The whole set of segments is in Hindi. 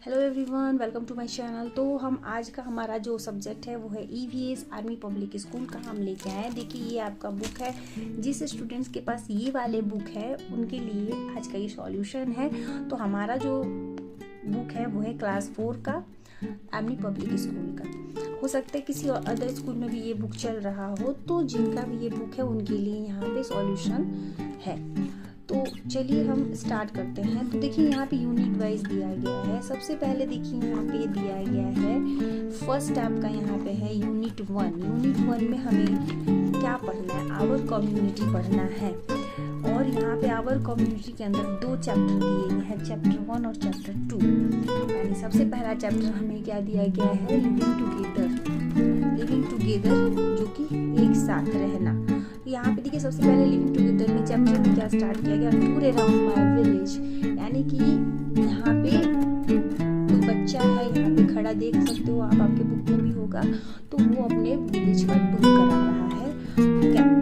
Hello everyone, welcome to my channel. तो हम आज का हमारा जो सब्जेक्ट है वो है ईवीएस आर्मी पब्लिक स्कूल का हम लेके आए हैं। देखिए ये आपका बुक है। जिस स्टूडेंट्स के पास ये वाले बुक है उनके लिए आज का ये सॉल्यूशन है। तो हमारा जो बुक है वो है क्लास 4 का आर्मी पब्लिक स्कूल का। हो सकता है किसी और अदर स्कूल में भी ये बुक चल रहा हो, तो जिनका भी ये बुक है उनके लिए यहाँ पे सॉल्यूशन है। तो चलिए हम स्टार्ट करते हैं। तो देखिए यहाँ पे यूनिट वाइज दिया गया है। सबसे पहले देखिए यहाँ पे दिया गया है फर्स्ट आपका यहाँ पे है यूनिट 1। यूनिट 1 में हमें क्या पढ़ना है? आवर कम्युनिटी पढ़ना है। और यहाँ पे आवर कम्युनिटी के अंदर 2 चैप्टर दिए गए हैं, चैप्टर 1 और चैप्टर 2। यानी सबसे पहला चैप्टर हमें क्या दिया गया है? लिविंग टुगेदर, जो कि एक साथ रहना। यहाँ पे देखिए सबसे पहले लिविंग टुगेदर में चैप्टर में क्या स्टार्ट किया गया? Tour around my village. यानी कि यहाँ पे कोई बच्चा है, यहाँ पे खड़ा देख सकते हो आप, आपके बुक में भी होगा। तो वो अपने विलेज का टूर करा रहा है।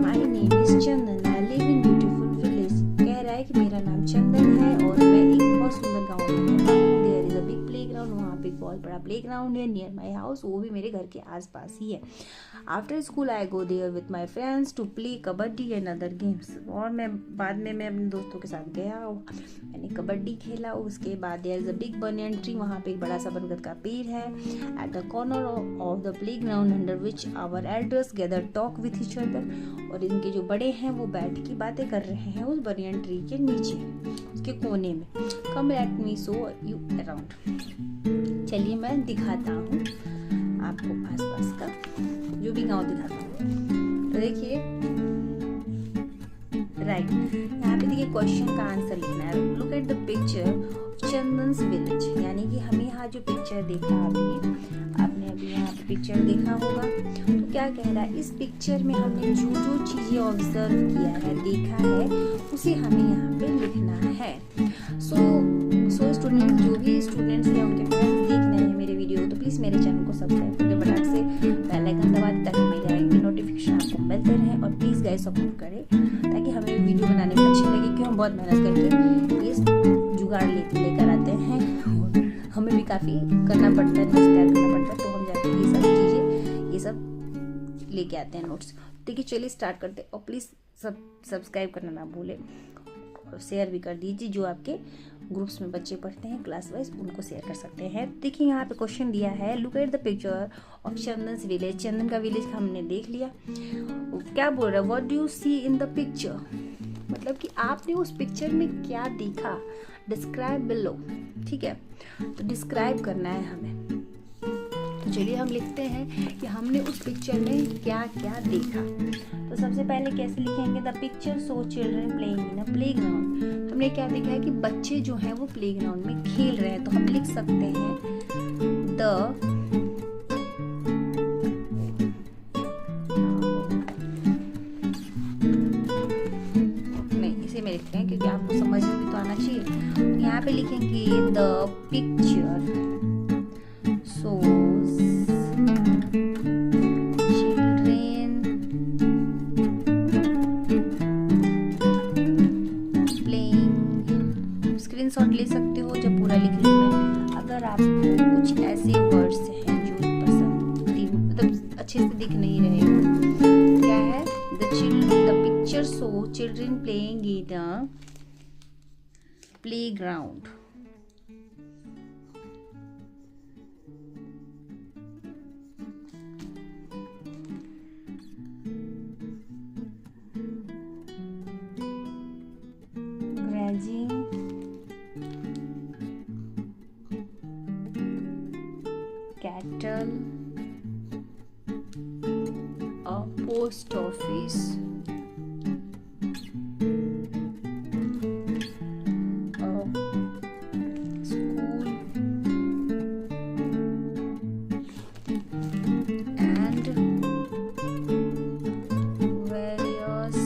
My name is Chandan, I live in beautiful village. कह रहा है कि मेरा नाम चंदन है और मैं एक बहुत सुंदर गाँव में रहता हूँ। There is a big playground, वहाँ पे एक बहुत बड़ा प्लेग्राउंड है नियर माई हाउस, वो भी मेरे घर के आसपास ही है। After school I go there with my friends to play kabaddi and other games. और मैं बाद में अपने दोस्तों के साथ गया, मैंने कबड्डी खेला। उसके बाद there is a big banyan tree, वहाँ पे एक बड़ा सा बरगद का पेड़ है। At the corner of the playground under which our elders gather talk with each other. और इनके जो बड़े हैं वो बैठ के बातें कर रहे हैं उस बनियन ट्री के नीचे, उसके कोने में। Come let me show you around. चलिए मैं दिखाता हूँ आपको आसपास का जो भी गांव दिखाता हूँ। तो देखिए राइट, यहाँ पे देखिए क्वेश्चन का आंसर लिखना है। Look at the picture Chandan's village. यानी कि हमें यहाँ जो पिक्चर देखा आपने अभी यहाँ पे पिक्चर देखा होगा। तो क्या कह रहा है? इस पिक्चर में हमने जो जो चीजें ऑब्जर्व किया है, देखा है, उसे हमें यहाँ पे लिखना है। सो स्टूडेंट, जो भी स्टूडेंट्स हैं उनके पेरेंट्स देख रहे हैं मेरे वीडियो, तो प्लीज मेरे चैनल को सब्सक्राइब करके फटाक से बेल आइकन दबा दें ताकि मेरे आगे नोटिफिकेशन आपको मिलते रहे। और प्लीज गाइस सपोर्ट करें ताकि हमें वीडियो बनाने में अच्छी लगे, कि हम बहुत मेहनत करके इस जुगाड़ लेकर आते हैं और हमें भी काफी करना पड़ता है, नोट्स तैयार करना पड़ता है। तो हम जाके ये सब चीजें ये सब लेके आते हैं नोट्स। ठीक है, चलिए स्टार्ट करते हैं। और प्लीज सब्सक्राइब करना ना भूलें और शेयर भी कर दीजिए। जो आपके ग्रुप्स में बच्चे पढ़ते हैं क्लास वाइज, उनको शेयर कर सकते हैं। देखिए यहाँ पे क्वेश्चन दिया है, look at the picture of Chandan's village. Chandan का विलेज हमने देख लिया। क्या बोल रहा है? What do you see in the picture? मतलब कि आपने उस पिक्चर में क्या देखा? Describe below. ठीक है, तो डिस्क्राइब करना है हमें। तो चलिए हम लिखते हैं कि हमने उस पिक्चर में क्या क्या देखा। तो सबसे पहले कैसे लिखेंगे? The picture show children playing in a playground. हमने क्या देखा है कि बच्चे जो हैं वो प्लेग्राउंड में खेल रहे हैं। तो हम लिख सकते हैं इसे में लिखते हैं क्योंकि आपको समझ में भी तो आना चाहिए। तो यहाँ पे लिखेंगे the picture shows children playing। Screenshot ले सकते हो जब पूरा लिख लेना। अगर आपको कुछ ऐसे वर्ड्स हैं जो पसंद मतलब अच्छे से दिख नहीं रहे हो, क्या है? The picture show children playing in the playground. Cattle, a post office, a school, and various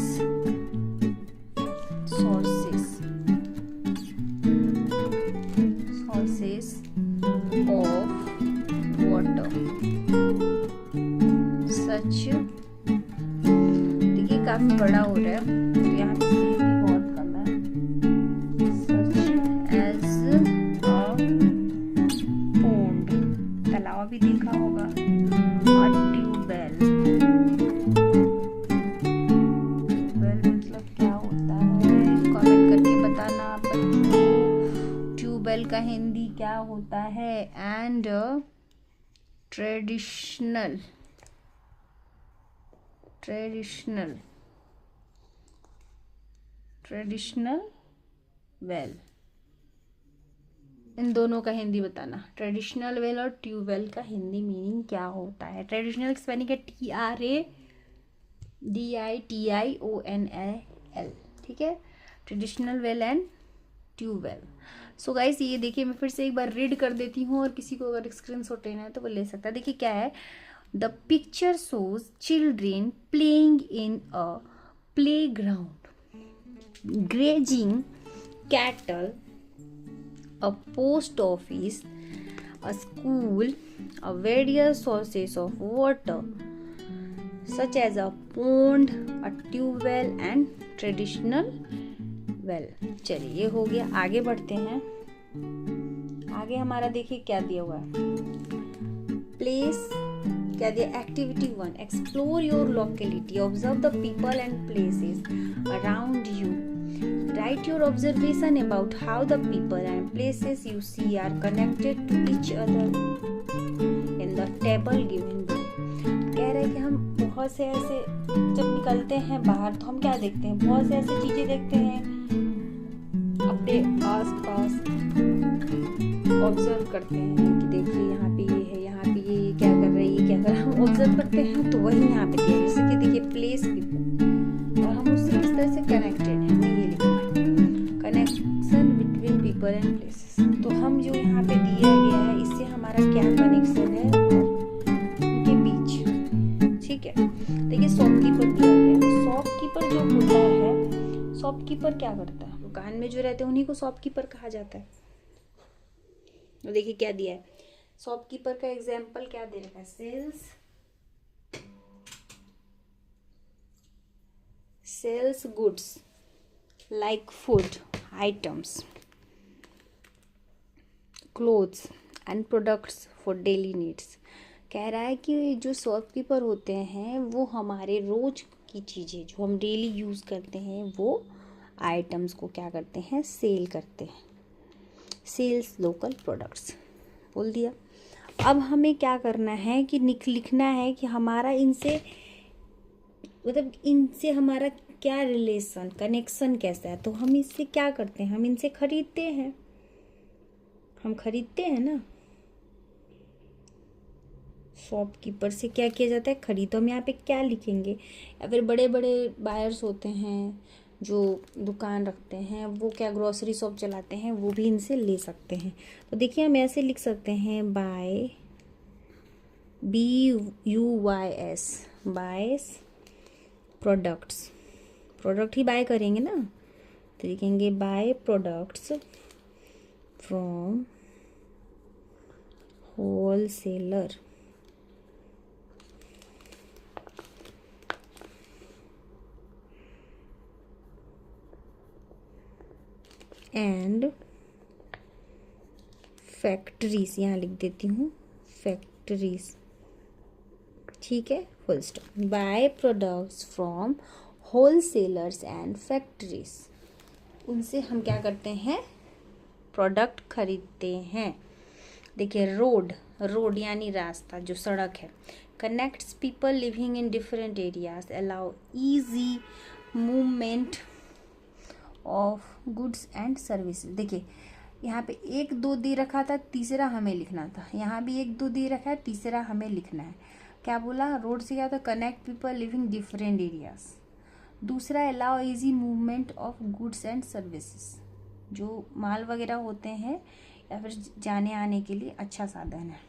sources of water such। देखिए काफी बड़ा हो रहा है, तो यहाँ पे बहुत कम है। such as a अलावा भी देखा होगा। और ट्यूबवेल, ट्यूबवेल मतलब क्या होता है, कमेंट करके बताना बच्चों, ट्यूबवेल का हिंदी क्या होता है। एंड ट्रेडिशनल वेल, इन दोनों का हिंदी बताना। ट्रेडिशनल वेल और ट्यूबवेल का हिंदी मीनिंग क्या होता है। ट्रेडिशनल स्पेलिंग है TRADITIONAL, ठीक है, traditional well and tubewell. So guys ये देखिए, मैं फिर से एक बार रीड कर देती हूँ, और किसी को अगर स्क्रीनशॉट लेना है तो वो ले सकता है। देखिए क्या है, the picture shows children playing in a playground, grazing cattle, a post office, a school, a various sources of water such as a pond, a tube well and traditional well। चलिए ये हो गया, आगे बढ़ते हैं। आगे हमारा देखिए क्या दिया हुआ है, प्लेस क्या दिया, activity 1, explore your locality, observe the people and places around you, write your observation about how the people and places you see are connected to each other in the table given below। कह रहे हैं कि हम बहुत से ऐसे जब निकलते हैं बाहर तो हम क्या देखते हैं, बहुत से ऐसे चीजें देखते हैं अपने आस पास, ऑब्जर्व करते हैं कि देखिए यहाँ पे ये है, यहाँ पे ये क्या कर रहा है, ये क्या कर रहा है, हम ऑब्जर्व करते हैं। तो वही यहाँ पे दिया, जैसे कि देखिए प्लेस पीपल, और हम उससे किस तरह से कनेक्टेड हैं, हमें ये लिखना है, connection between people and places. तो हम जो यहाँ पे दिया गया है, इससे हमारा क्या कनेक्शन है उनके बीच, ठीक है। देखिए शॉपकीपर दिया गया है, शॉपकीपर जो होता है, शॉपकीपर क्या करता है, दुकान में जो रहते हैं उन्हीं को शॉपकीपर कहा जाता है। तो देखिए क्या दिया है, शॉपकीपर का एग्जाम्पल क्या दे रखा है, sells goods like food items, clothes and products for daily needs। कह रहा है कि जो शॉपकीपर होते हैं वो हमारे रोज की चीज़ें जो हम डेली यूज़ करते हैं वो आइटम्स को क्या करते हैं, सेल करते हैं, सेल्स लोकल प्रोडक्ट्स बोल दिया। अब हमें क्या करना है कि लिखना है कि हमारा इनसे मतलब इनसे हमारा क्या रिलेशन, कनेक्शन कैसा है। तो हम इससे क्या करते हैं, हम इनसे खरीदते हैं, हम खरीदते हैं ना, शॉपकीपर से क्या किया जाता है, खरीद। तो हम यहाँ पे क्या लिखेंगे, या फिर बड़े बड़े बायर्स होते हैं जो दुकान रखते हैं, वो क्या ग्रोसरी शॉप चलाते हैं, वो भी इनसे ले सकते हैं। तो देखिए हम ऐसे लिख सकते हैं, buy BUYS, buys products, product ही बाय करेंगे ना, तो लिखेंगे buy products from wholesaler and factories, यहाँ लिख देती हूँ फैक्ट्रीज, ठीक है, full stop. Buy products from wholesalers and factories, उनसे हम क्या करते हैं, प्रोडक्ट खरीदते हैं। देखिए रोड यानी रास्ता, जो सड़क है, connects people living in different areas, allow easy movement of goods and services. देखिए यहाँ पे 1 2 दे रखा था, तीसरा हमें लिखना था, यहाँ भी 1 2 दे रखा है, तीसरा हमें लिखना है। क्या बोला, रोड से क्या था, connect people living different areas. दूसरा allow easy movement of goods and services, जो माल वगैरह होते हैं या फिर जाने आने के लिए अच्छा साधन है।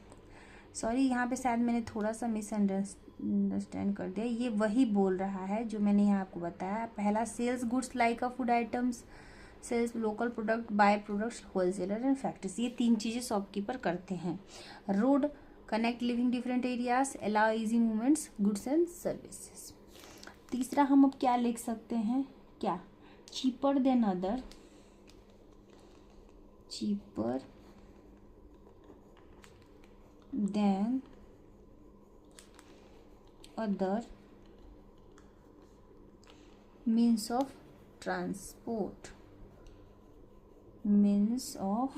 सॉरी यहाँ पे शायद मैंने थोड़ा सा मिसअंडरस्टैंड कर दिया, ये वही बोल रहा है जो मैंने यहाँ आपको बताया। पहला sells goods like a food items, sells local product, buy products, wholesaler and factories, ये 3 चीज़ें शॉपकीपर करते हैं। Road connect living different areas, allow easy movements goods and services. तीसरा हम अब क्या लिख सकते हैं, क्या, cheaper than other, cheaper than other means of transport. means of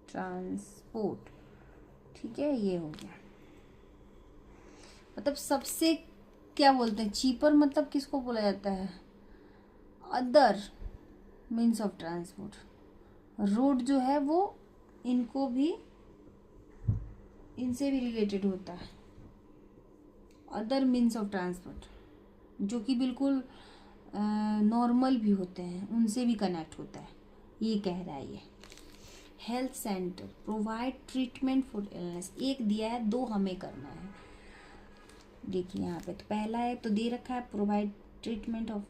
transport. ठीक है, ये हो गया। मतलब सबसे क्या बोलते हैं, चीपर मतलब किसको बोला जाता है, other means of transport. Road जो है वो इनको भी, इनसे भी रिलेटेड होता है, अदर मीन्स ऑफ ट्रांसपोर्ट, जो कि बिल्कुल नॉर्मल भी होते हैं, उनसे भी कनेक्ट होता है, ये कह रहा है ये। Health centre provide treatment for illness, एक दिया है, दो हमें करना है। देखिए यहाँ पे तो पहला है तो दे रखा है provide treatment of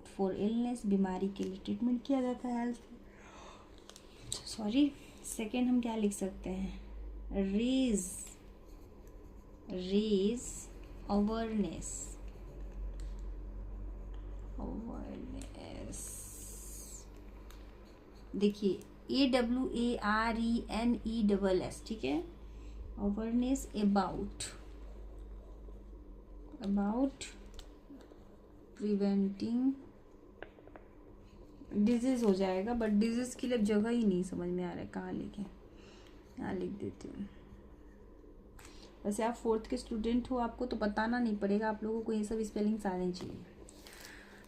for illness, बीमारी के लिए ट्रीटमेंट किया जाता है हेल्थ, सॉरी। सेकेंड हम क्या लिख सकते हैं, रेज अवेयरनेस, देखिए AWARENESS, ठीक है, अवेयरनेस अबाउट प्रिवेंटिंग डिजीज हो जाएगा, बट डिजीज के लिए जगह ही नहीं समझ में आ रहा है कहाँ लिखे, यहाँ लिख देती हूँ। वैसे आप 4th के स्टूडेंट हो, आपको तो बताना नहीं पड़ेगा, आप लोगों को ये सब स्पेलिंग्स आने चाहिए।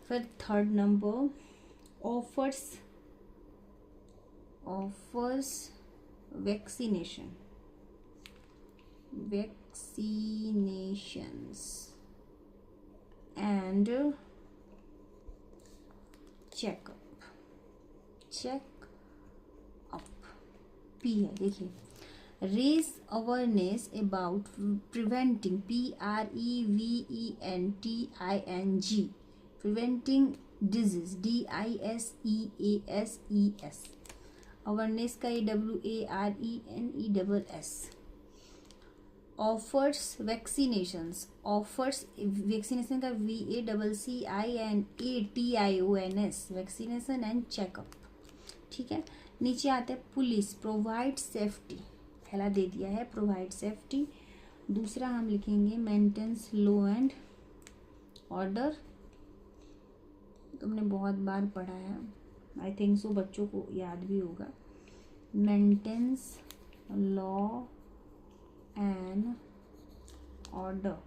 फिर 3rd नंबर, ऑफर्स वैक्सीनेशंस एंड चेकअप पी है, देखिए raise awareness about preventing PREVENTING preventing disease DISEASES, awareness का AWARENESS। Offers vaccinations, offers vaccination का VACCINATIONS, वैक्सीनेशन एंड चेकअप। ठीक है, नीचे आते हैं पुलिस प्रोवाइड सेफ्टी, पहला दे दिया है प्रोवाइड सेफ्टी, दूसरा हम लिखेंगे मेंटेन्स लॉ एंड ऑर्डर, तुमने बहुत बार पढ़ा है, आई थिंक सो बच्चों को याद भी होगा। Maintains law and order,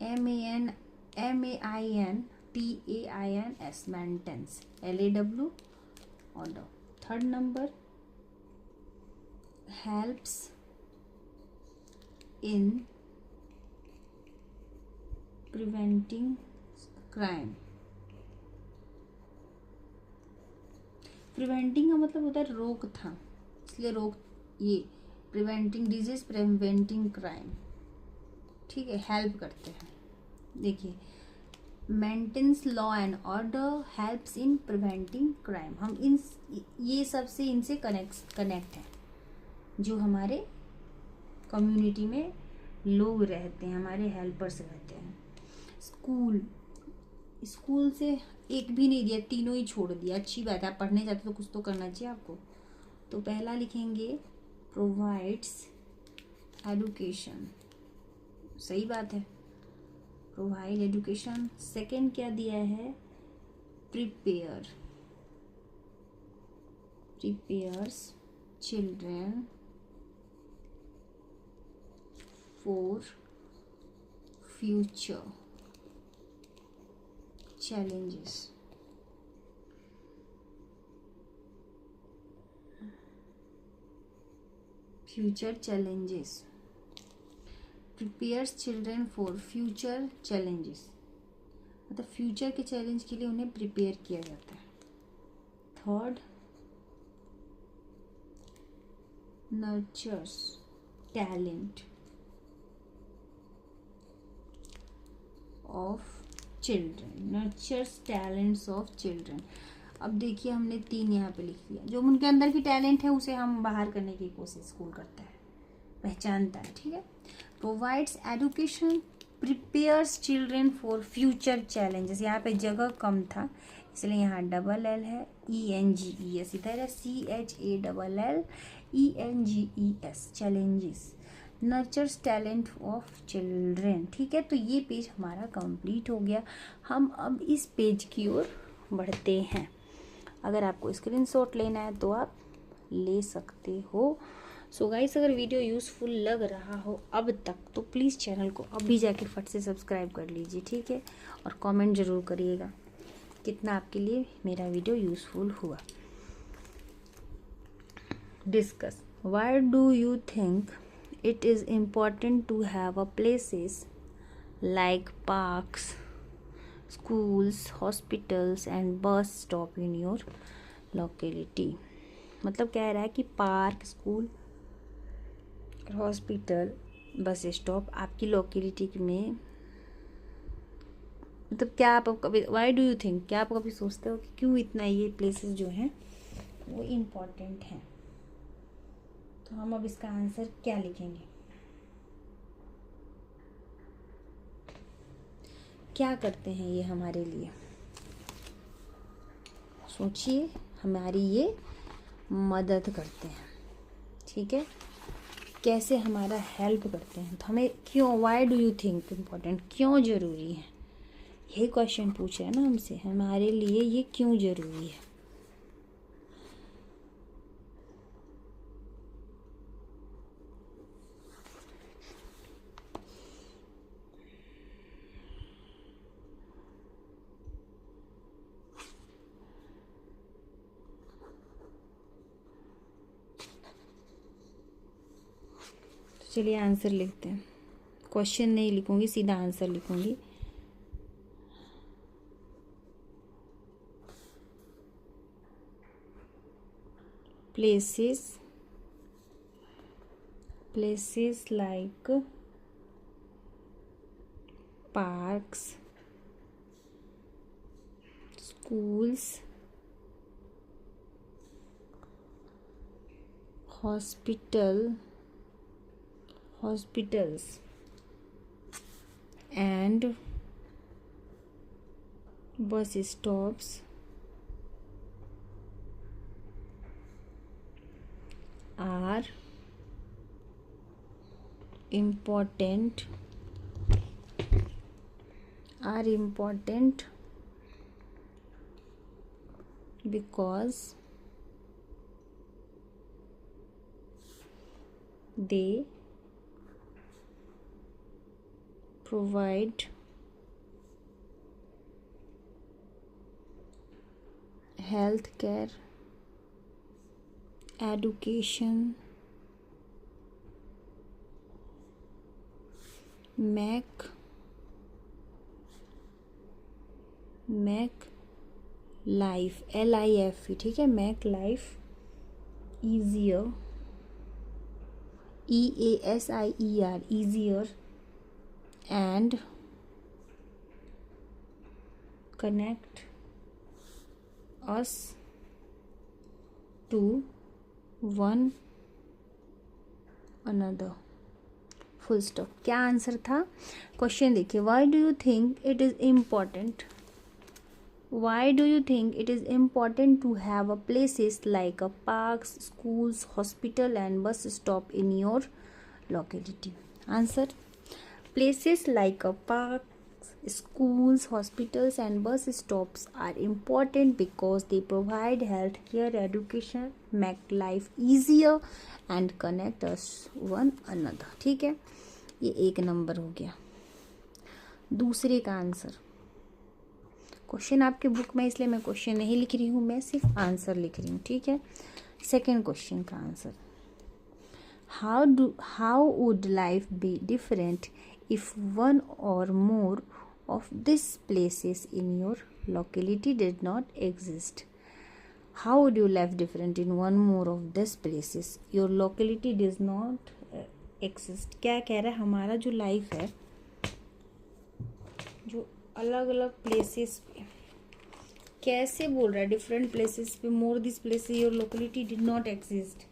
MAINTAINS, maintains LAW order. 3rd number, helps in preventing crime, preventing का मतलब होता है रोकथाम, इसलिए ये प्रिवेंटिंग डिजीज, प्रिवेंटिंग क्राइम, ठीक है, हेल्प करते हैं। देखिए maintains law and order, helps in preventing crime, हम ये सबसे इनसे कनेक्ट हैं, जो हमारे कम्युनिटी में लोग रहते हैं, हमारे हेल्पर्स रहते हैं। स्कूल से एक भी नहीं दिया, तीनों ही छोड़ दिया, अच्छी बात है, आप पढ़ने जाते तो कुछ तो करना चाहिए आपको। तो पहला लिखेंगे प्रोवाइड्स एजुकेशन, सही बात है, प्रोवाइड एजुकेशन। सेकंड क्या दिया है, prepares children for future challenges, prepares children for future challenges, मतलब फ्यूचर के चैलेंज के लिए उन्हें प्रिपेयर किया जाता है। 3rd, nurtures talent of children, nurtures talents of children. अब देखिए हमने 3 यहाँ पे लिख लिया, जो उनके अंदर की टैलेंट है उसे हम बाहर करने की कोशिश स्कूल करता है, पहचानता है, ठीक है। Provides education, prepares children for future challenges, यहाँ पे जगह कम था इसलिए यहाँ डबल एल है, ENGES इधर है, CHALLENGES, challenges, nurtures talent of children. ठीक है, तो ये पेज हमारा कंप्लीट हो गया। हम अब इस पेज की ओर बढ़ते हैं। अगर आपको स्क्रीनशॉट लेना है तो आप ले सकते हो। सो गाइस, अगर वीडियो यूज़फुल लग रहा हो अब तक तो प्लीज़ चैनल को अभी जाके फट से सब्सक्राइब कर लीजिए। ठीक है, और कमेंट ज़रूर करिएगा कितना आपके लिए मेरा वीडियो यूज़फुल हुआ। Discuss, why do you think it is important to have a places like parks, schools, hospitals and bus stop in your locality। मतलब कह रहा है कि park, school, hospital, bus stop आपकी लोकेलिटी में, मतलब क्या आप कभी, व्हाई डू यू थिंक, क्या आप कभी सोचते हो कि क्यों इतना ये प्लेसेस जो हैं वो इम्पॉर्टेंट हैं। तो हम अब इसका आंसर क्या लिखेंगे, क्या करते हैं ये हमारे लिए, सोचिए, हमारी ये मदद करते हैं। ठीक है, कैसे हमारा हेल्प करते हैं। तो हमें क्यों, why do you think important, क्यों ज़रूरी है, यही क्वेश्चन पूछ रहे हैं ना हमसे, हमारे लिए ये क्यों ज़रूरी है। चलिए आंसर लिखते हैं। क्वेश्चन नहीं लिखूंगी, सीधा आंसर लिखूंगी। Places like parks, schools, hospitals and bus stops are important because they provide healthcare, education, make life, LIFE, ठीक है, make life easier, EASIER, easier and connect us to one another। Full stop. क्या आंसर था, क्वेश्चन देखिए, why do you think it is important, why do you think it is important to have a places like a parks, schools, hospital and bus stop in your locality? Answer, places like a parks, schools, hospitals and bus stops are important because they provide health care, education, make life easier and connect us one another। ठीक है, ये एक नंबर हो गया। दूसरे का आंसर, क्वेश्चन आपके बुक में, इसलिए मैं क्वेश्चन नहीं लिख रही हूँ, मैं सिर्फ आंसर लिख रही हूँ। ठीक है, सेकंड क्वेश्चन का answer, how would life be different if one or more of this places in your locality did not exist. How would your life different in one more of this places your locality does not exist. क्या कह रहा है, हमारा जो लाइफ है, जो अलग अलग प्लेसेस पे, कैसे बोल रहा है, डिफरेंट प्लेसेस पे, more this places your locality did not exist.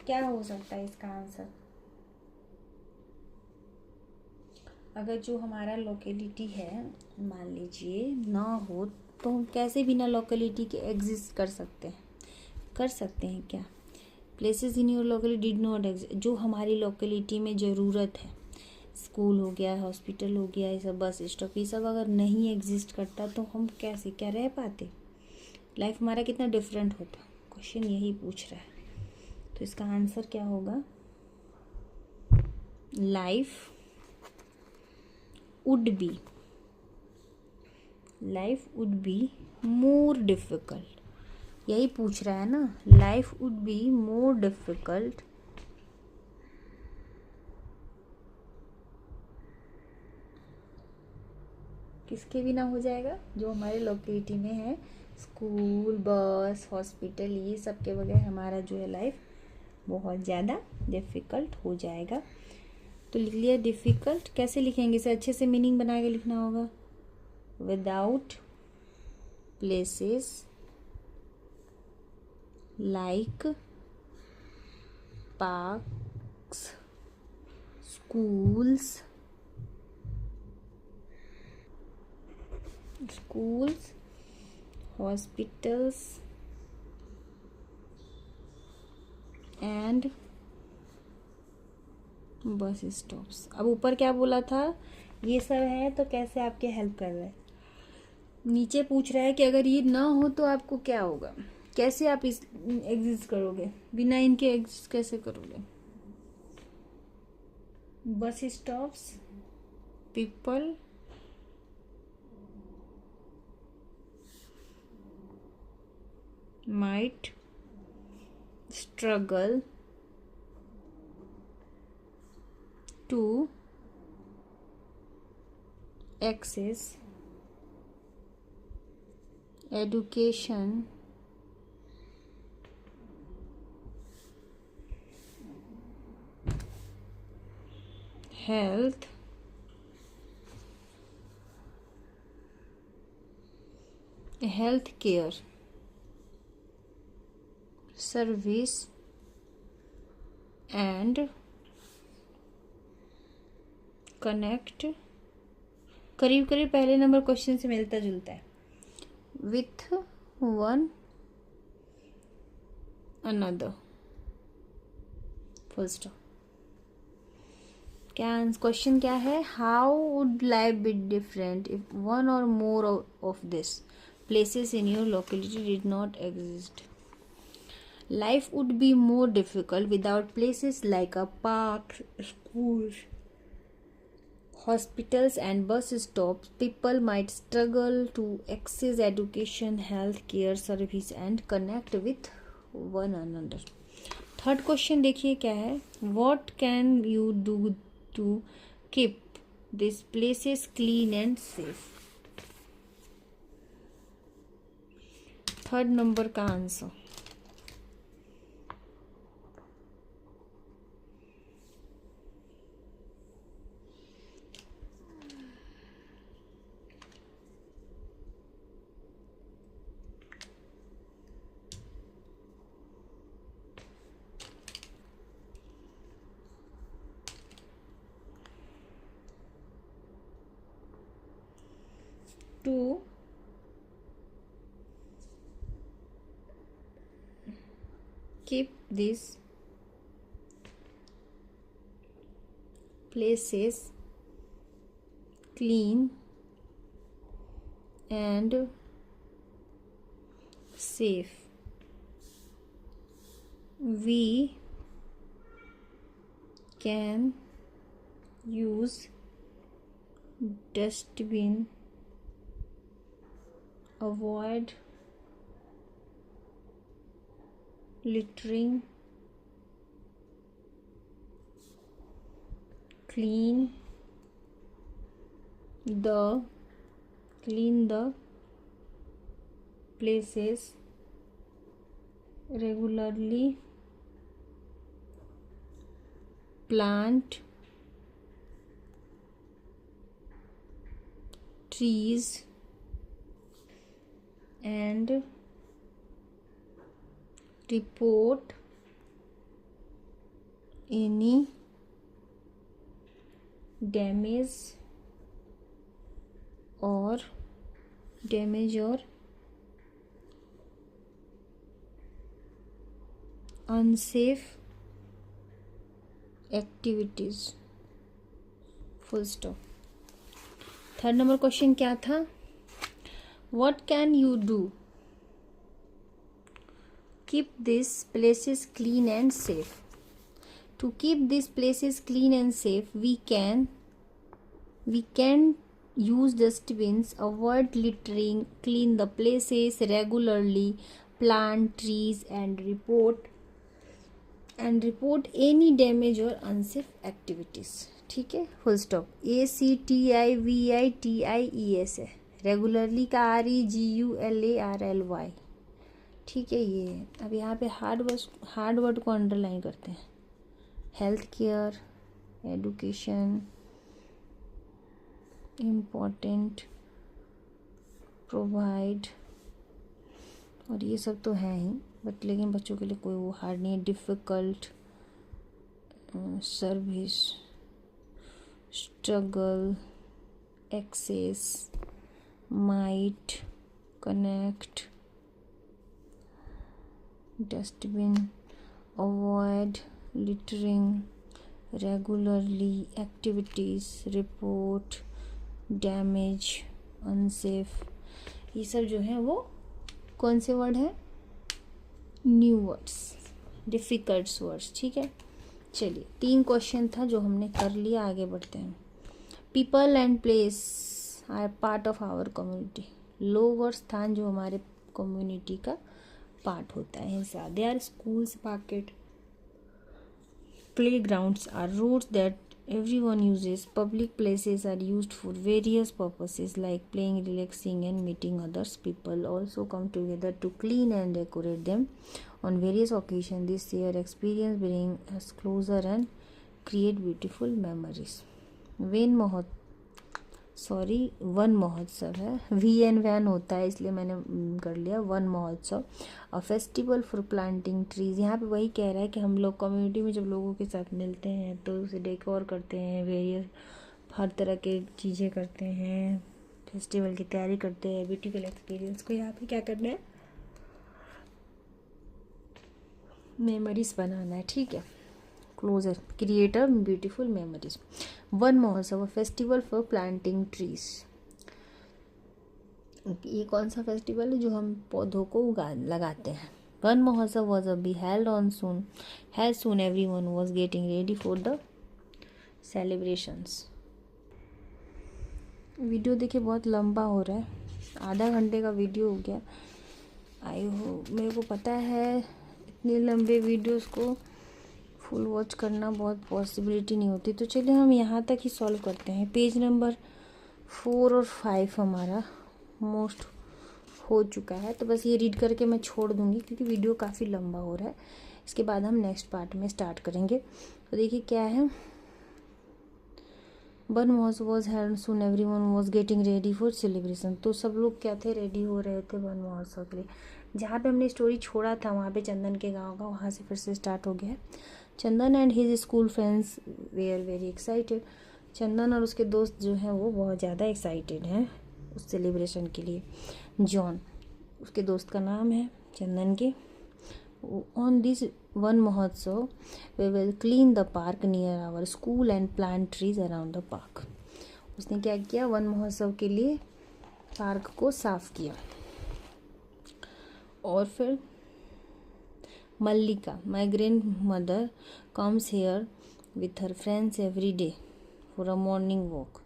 क्या हो सकता है इसका आंसर, अगर जो हमारा लोकेलिटी है मान लीजिए ना हो तो हम कैसे बिना लोकेलिटी के एग्जिस्ट कर सकते हैं? क्या? Places in your locality did not exist, जो हमारी लोकेलिटी में ज़रूरत है, स्कूल हो गया, हॉस्पिटल हो गया, ये सब, बस स्टॉप, ये सब अगर नहीं एग्जिस्ट करता तो हम कैसे क्या रह पाते? लाइफ हमारा कितना डिफरेंट होता? क्वेश्चन यही पूछ रहा है। तो इसका आंसर क्या होगा? Life would be more difficult, यही पूछ रहा है ना। Life would be more difficult किसके बिना हो जाएगा? जो हमारे लोकेलिटी में है, स्कूल, बस, हॉस्पिटल, ये सब के बगैर हमारा जो है लाइफ बहुत ज़्यादा डिफ़िकल्ट हो जाएगा। तो लिख लिया डिफ़िकल्ट। कैसे लिखेंगे इसे? अच्छे से मीनिंग बना के लिखना होगा। Without places like parks, schools, hospitals and bus stops. अब ऊपर क्या बोला था? ये सब है तो कैसे आपके हेल्प कर रहा है? नीचे पूछ रहा है कि अगर ये ना हो तो आपको क्या होगा, कैसे आप इस एग्जिस्ट करोगे, बिना इनके एग्जिस्ट कैसे करोगे? Bus stops, people, might struggle to access education, health, care service and connect. करीब करीब पहले नंबर क्वेश्चन से मिलता जुलता है। With one another, full stop. क्या क्वेश्चन क्या है? How would life be different if one or more of this places in your locality did not exist? Life would be more difficult without places like a park, schools, hospitals and bus stops. People might struggle to access education, health care service and connect with one another. Third question देखिए क्या है? What can you do to keep these places clean and safe? Third number का answer to keep these places clean and safe, we can use dustbin, avoid littering, clean the places regularly, plant trees and report any damage or unsafe activities, full stop. Third number question क्या था? What can you do keep this places clean and safe? To keep these places clean and safe, we can use dustbins, avoid littering, clean the places regularly, plant trees, and report any damage or unsafe activities. ठीक है, फुल स्टॉप। ACTIVITIES है, रेगुलरली का REGULARLY। ठीक है, ये है। अब यहाँ पे हार्ड वर्ड को अंडरलाइन करते हैं। Health care, education, important, provide, और ये सब तो है ही, बट लेकिन बच्चों के लिए कोई वो हार्ड नहीं है। Difficult, service, struggle, access, might, connect, dustbin, avoid, littering, regularly, activities, report, damage, unsafe, ये सब जो है वो कौन से वर्ड है? New words, difficult words. ठीक है, चलिए 3 क्वेश्चन था जो हमने कर लिया, आगे बढ़ते हैं। People and place are part of our community. लोग और स्थान जो हमारे कम्युनिटी का पार्ट होता है हिस्सा। They are schools, market, playgrounds are roads that everyone uses. Public places are used for various purposes like playing, relaxing, and meeting others. People also come together to clean and decorate them on various occasions. This shared experience bring us closer and create beautiful memories. One महोत्सव है, VN होता है इसलिए मैंने कर लिया वन महोत्सव। A festival for planting trees, यहाँ पे वही कह रहा है कि हम लोग कम्युनिटी में जब लोगों के साथ मिलते हैं तो उसे डेकोर करते हैं, वेरियस हर तरह के चीज़ें करते हैं, फेस्टिवल की तैयारी करते हैं। ब्यूटीफुल एक्सपीरियंस को यहाँ पे क्या करना है? मेमोरीज बनाना है। ठीक है, closer, create a beautiful memories. Van Mahotsav, festival for planting trees. ये कौन सा फेस्टिवल है? जो हम पौधों को लगाते हैं। वन महोत्सव was be held on soon, has soon everyone was getting ready for the celebrations. Video देखिए बहुत लंबा हो रहा है, आधा घंटे का वीडियो हो गया। आई हो, मेरे को पता है इतने लंबे वीडियोस को फुल वॉच करना बहुत पॉसिबिलिटी नहीं होती। तो चलिए हम यहाँ तक ही सॉल्व करते हैं। पेज नंबर 4 और 5 हमारा मोस्ट हो चुका है, तो बस ये रीड करके मैं छोड़ दूँगी क्योंकि वीडियो काफ़ी लंबा हो रहा है। इसके बाद हम नेक्स्ट पार्ट में स्टार्ट करेंगे। तो देखिए क्या है, one was held soon everyone was getting ready for celebration. तो सब लोग क्या थे? रेडी हो रहे थे वन महोत्सव के लिए। जहाँ पे हमने स्टोरी छोड़ा था वहाँ पे चंदन के गाँव का, वहाँ से फिर से स्टार्ट हो गया है। Chandan and his school friends were very excited. Chandan और उसके दोस्त जो हैं वो बहुत ज़्यादा एक्साइटेड हैं उस सेलिब्रेशन के लिए। जॉन उसके दोस्त का नाम है, चंदन के। On this Van Mahotsav we will clean the park near our school and plant trees around the park. उसने क्या किया? वन महोत्सव के लिए पार्क को साफ किया। और फिर Mallika, my grandmother comes here with her friends every day for a morning walk.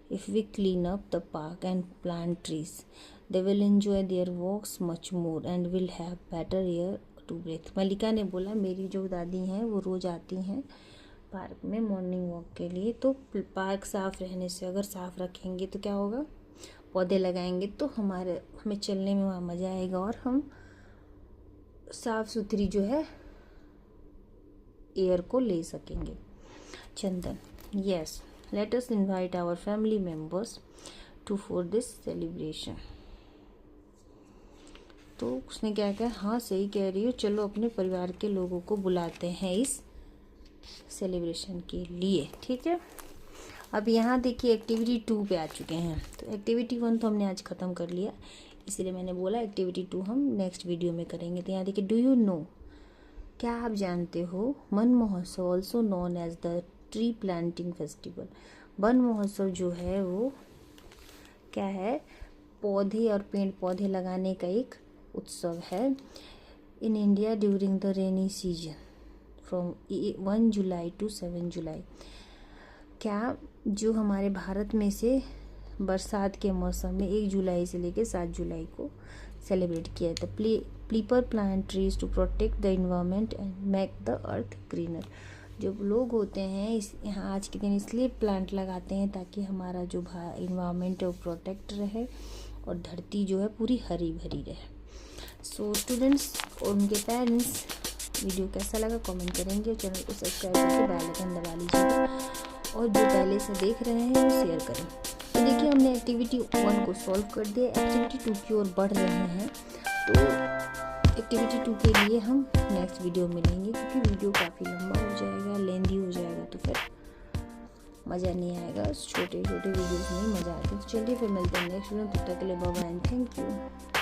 If we clean up the park and plant trees, they will enjoy their walks much more and will have better air to breathe. मल्लिका ने बोला मेरी जो दादी हैं वो रोज़ आती हैं पार्क में मॉर्निंग वॉक के लिए, तो पार्क साफ़ रहने से, अगर साफ़ रखेंगे तो क्या होगा? पौधे लगाएंगे तो हमें चलने में वहाँ मज़ा आएगा और हम साफ़ सुथरी जो है एयर को ले सकेंगे। Chandan, yes, let us invite our family members to for this celebration. तो उसने क्या कहा? हाँ सही कह रही हो, चलो अपने परिवार के लोगों को बुलाते हैं इस सेलिब्रेशन के लिए। ठीक है, अब यहाँ देखिए एक्टिविटी 2 पे आ चुके हैं। तो एक्टिविटी 1 तो हमने आज ख़त्म कर लिया, इसीलिए मैंने बोला एक्टिविटी 2 हम नेक्स्ट वीडियो में करेंगे। तो यहाँ देखिए, डू यू नो क्या आप जानते हो Van Mahotsav also known as the tree planting festival. Van Mahotsav जो है वो क्या है, पौधे और पेड़ पौधे लगाने का एक उत्सव है। In India during the rainy season from 1 July to 7 July. क्या जो हमारे भारत में से बरसात के मौसम में 1 जुलाई से लेकर 7 जुलाई को सेलिब्रेट किया जाता है। People plant trees to protect the environment and make the earth greener. जो लोग होते हैं यहाँ आज के दिन इसलिए प्लांट लगाते हैं ताकि हमारा जो इन्वायरमेंट है वो प्रोटेक्ट रहे और धरती जो है पूरी हरी भरी रहे। सो स्टूडेंट्स और उनके पेरेंट्स, वीडियो कैसा लगा कमेंट करेंगे। चैनल को सब्सक्राइब करके बेल आइकन दबा लीजिएगा और जो पहले से देख रहे हैं वो शेयर करें। तो देखिए हमने एक्टिविटी 1 को सॉल्व कर दिया, एक्टिविटी 2 की ओर बढ़ रहे हैं। तो एक्टिविटी 2 के लिए हम नेक्स्ट वीडियो मिलेंगे, क्योंकि वीडियो काफ़ी लंबा हो जाएगा, लेंदी हो जाएगा, तो फिर मज़ा नहीं आएगा। छोटे छोटे वीडियोज़ में मज़ा आता है। तो चलिए फिर मिलते हैं नेक्स्ट वीडियो। तब तक के लिए bye bye and thank you.